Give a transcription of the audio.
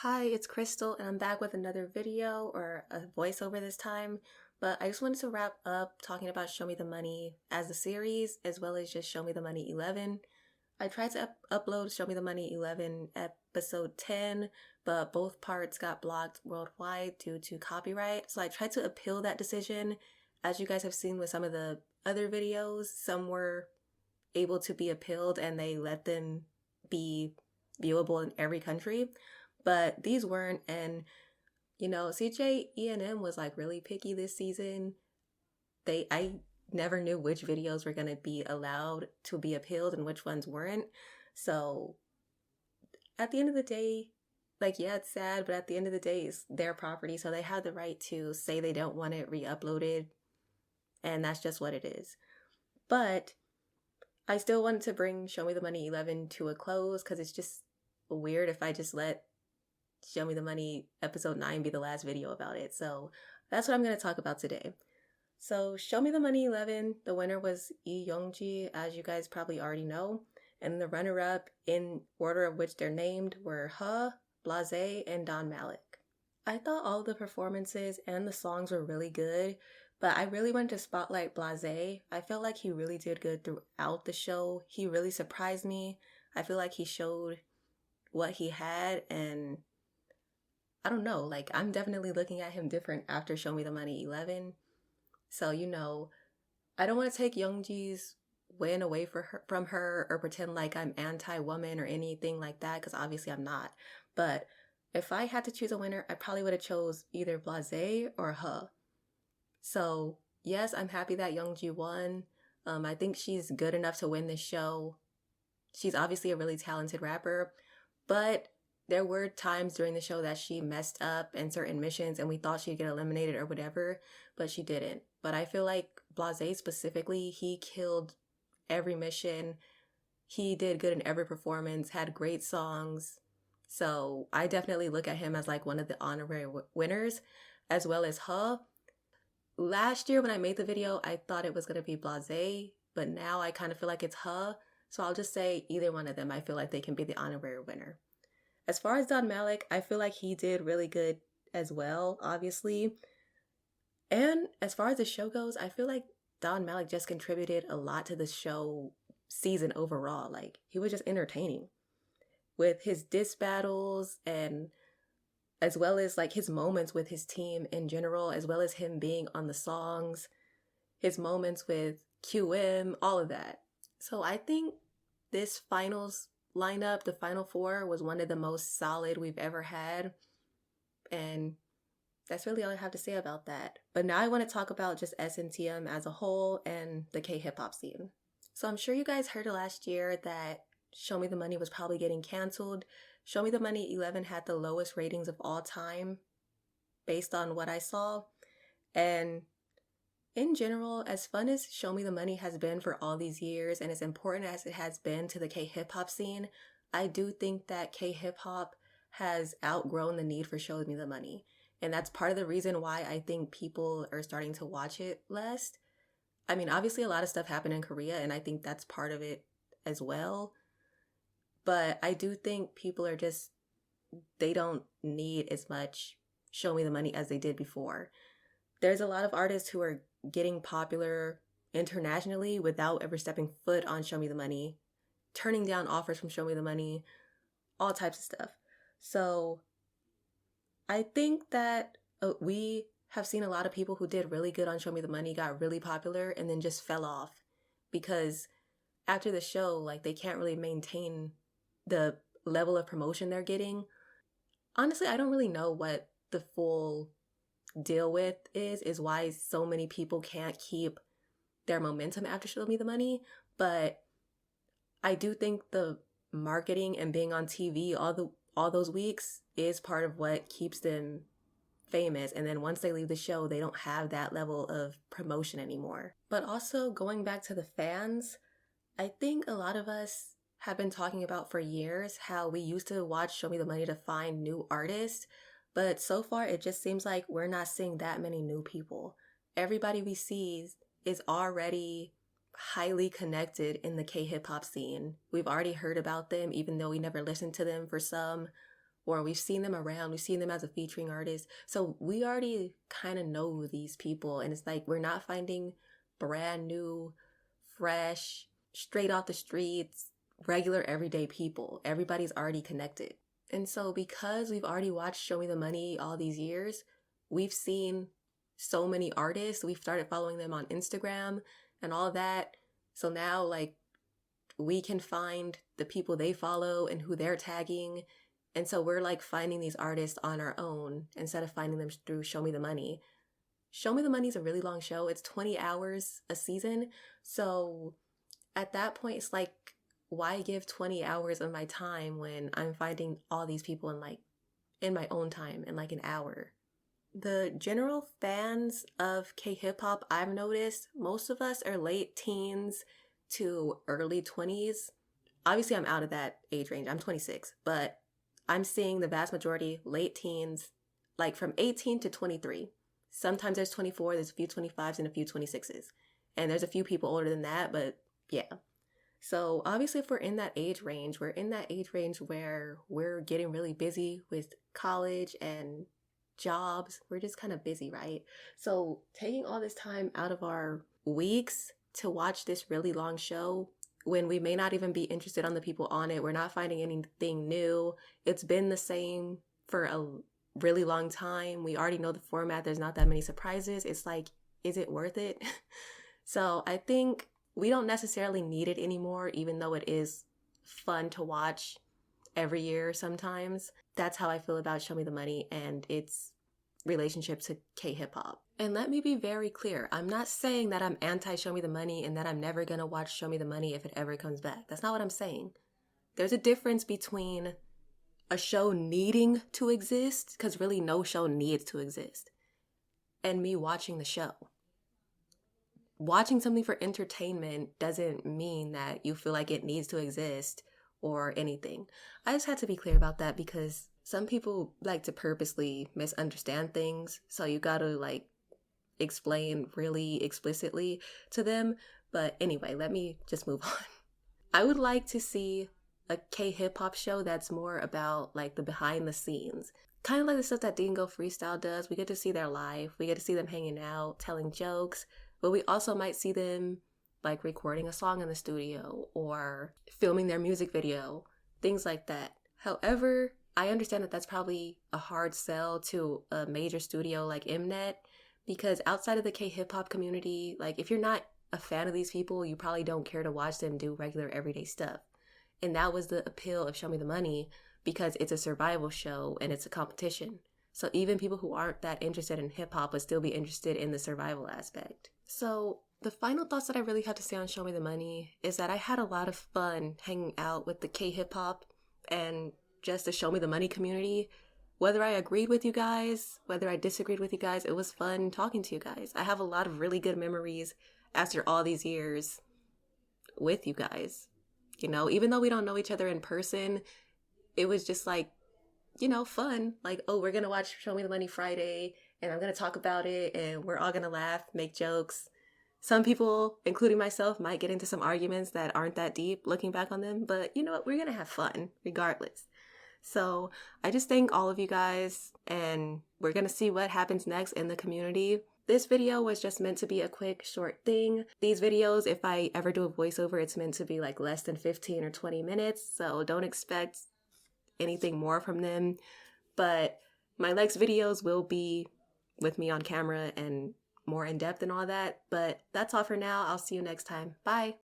Hi, it's Crystal, and I'm back with another video or a voiceover this time. But I just wanted to wrap up talking about Show Me the Money as a series, as well as just Show Me the Money 11. I tried to upload Show Me the Money 11 episode 10, but both parts got blocked worldwide due to copyright. So I tried to appeal that decision. As you guys have seen with some of the other videos, some were able to be appealed and they let them be viewable in every country. But these weren't, and CJENM was like really picky this season. I never knew which videos were going to be allowed to be appealed and which ones weren't. So at the end of the day, yeah, it's sad, but at the end of the day, it's their property, so they have the right to say they don't want it re-uploaded, and that's just what it is. But I still wanted to bring Show Me the Money 11 to a close because it's just weird if I just let Show Me the Money episode 9 be the last video about it. So that's what I'm going to talk about today. So Show Me the Money 11, the winner was Lee Youngji, as you guys probably already know. And the runner-up, in order of which they're named, were Huh, Blase, and Don Malik. I thought all the performances and the songs were really good, but I really wanted to spotlight Blase. I felt like he really did good throughout the show. He really surprised me. I feel like he showed what he had, and I don't know, I'm definitely looking at him different after Show Me the Money 11. So, I don't want to take Youngji's win away from her or pretend like I'm anti-woman or anything like that, because obviously I'm not. But if I had to choose a winner, I probably would have chose either Blase or Huh. So, yes, I'm happy that Youngji won. I think she's good enough to win this show. She's obviously a really talented rapper, but there were times during the show that she messed up in certain missions and we thought she'd get eliminated or whatever, but she didn't. But I feel like Blase specifically, he killed every mission. He did good in every performance, had great songs. So I definitely look at him as like one of the honorary winners, as well as Huh. Last year when I made the video, I thought it was going to be Blase, but now I kind of feel like it's Huh. So I'll just say either one of them, I feel like they can be the honorary winner. As far as Don Malik, I feel like he did really good as well, obviously. And as far as the show goes, I feel like Don Malik just contributed a lot to the show season overall. Like, he was just entertaining with his diss battles, and as well as like his moments with his team in general, as well as him being on the songs, his moments with QM, all of that. So I think this finals lineup, the final four, was one of the most solid we've ever had. And that's really all I have to say about that. But now I want to talk about just SMTM as a whole and the K-hip-hop scene. So I'm sure you guys heard last year that Show Me the Money was probably getting canceled. Show Me the Money 11 had the lowest ratings of all time based on what I saw. And in general, as fun as Show Me the Money has been for all these years, and as important as it has been to the K-hip-hop scene, I do think that K-hip-hop has outgrown the need for Show Me the Money. And that's part of the reason why I think people are starting to watch it less. I mean, obviously a lot of stuff happened in Korea, and I think that's part of it as well. But I do think people are just, they don't need as much Show Me the Money as they did before. There's a lot of artists who are getting popular internationally without ever stepping foot on Show Me the Money, turning down offers from Show Me the Money, all types of stuff. So I think that we have seen a lot of people who did really good on Show Me the Money, got really popular, and then just fell off because after the show, like, they can't really maintain the level of promotion they're getting. Honestly, I don't really know what the full deal with is why so many people can't keep their momentum after Show Me the Money, but I do think the marketing and being on TV all those weeks is part of what keeps them famous. And then once they leave the show, they don't have that level of promotion anymore. But also, going back to the fans, I think a lot of us have been talking about for years how we used to watch Show Me the Money to find new artists, but so far it just seems like we're not seeing that many new people. Everybody we see is already highly connected in the K-hip-hop scene. We've already heard about them, even though we never listened to them for some, or we've seen them around, we've seen them as a featuring artist. So we already kind of know these people, and it's like we're not finding brand new, fresh, straight off the streets, regular everyday people. Everybody's already connected. And so because we've already watched Show Me the Money all these years, we've seen so many artists. We've started following them on Instagram and all that. So now, like, we can find the people they follow and who they're tagging. And so we're like finding these artists on our own instead of finding them through Show Me the Money. Show Me the Money is a really long show. It's 20 hours a season. So at that point, it's like, why give 20 hours of my time when I'm finding all these people in my own time in like an hour? The general fans of K-hip-hop, I've noticed, most of us are late teens to early 20s. Obviously, I'm out of that age range. I'm 26, but I'm seeing the vast majority late teens, like from 18 to 23. Sometimes there's 24, there's a few 25s and a few 26s. And there's a few people older than that, but yeah. So obviously if we're in that age range, we're in that age range where we're getting really busy with college and jobs. We're just kind of busy, right? So taking all this time out of our weeks to watch this really long show when we may not even be interested on the people on it, we're not finding anything new. It's been the same for a really long time. We already know the format. There's not that many surprises. It's like, is it worth it? So I think we don't necessarily need it anymore, even though it is fun to watch every year sometimes. That's how I feel about Show Me the Money and its relationship to K-hip-hop. And let me be very clear. I'm not saying that I'm anti-Show Me the Money and that I'm never going to watch Show Me the Money if it ever comes back. That's not what I'm saying. There's a difference between a show needing to exist, because really no show needs to exist, and me watching the show. Watching something for entertainment doesn't mean that you feel like it needs to exist or anything. I just had to be clear about that because some people like to purposely misunderstand things. So you gotta like explain really explicitly to them. But anyway, let me just move on. I would like to see a K-hip-hop show that's more about like the behind the scenes. Kind of like the stuff that Dingo Freestyle does. We get to see their life. We get to see them hanging out, telling jokes. But we also might see them like recording a song in the studio or filming their music video, things like that. However, I understand that that's probably a hard sell to a major studio like Mnet, because outside of the K-hip-hop community, like if you're not a fan of these people, you probably don't care to watch them do regular everyday stuff. And that was the appeal of Show Me the Money, because it's a survival show and it's a competition. So even people who aren't that interested in hip-hop would still be interested in the survival aspect. So the final thoughts that I really have to say on Show Me the Money is that I had a lot of fun hanging out with the K-hip-hop and just the Show Me the Money community. Whether I agreed with you guys, whether I disagreed with you guys, it was fun talking to you guys. I have a lot of really good memories after all these years with you guys. You know, even though we don't know each other in person, it was just like, you know, fun. Like, oh, we're going to watch Show Me the Money Friday and I'm going to talk about it and we're all going to laugh, make jokes. Some people, including myself, might get into some arguments that aren't that deep looking back on them, but you know what? We're going to have fun regardless. So I just thank all of you guys, and we're going to see what happens next in the community. This video was just meant to be a quick, short thing. These videos, if I ever do a voiceover, it's meant to be like less than 15 or 20 minutes, so don't expect anything more from them. But my next videos will be with me on camera and more in depth and all that. But that's all for now. I'll see you next time. Bye.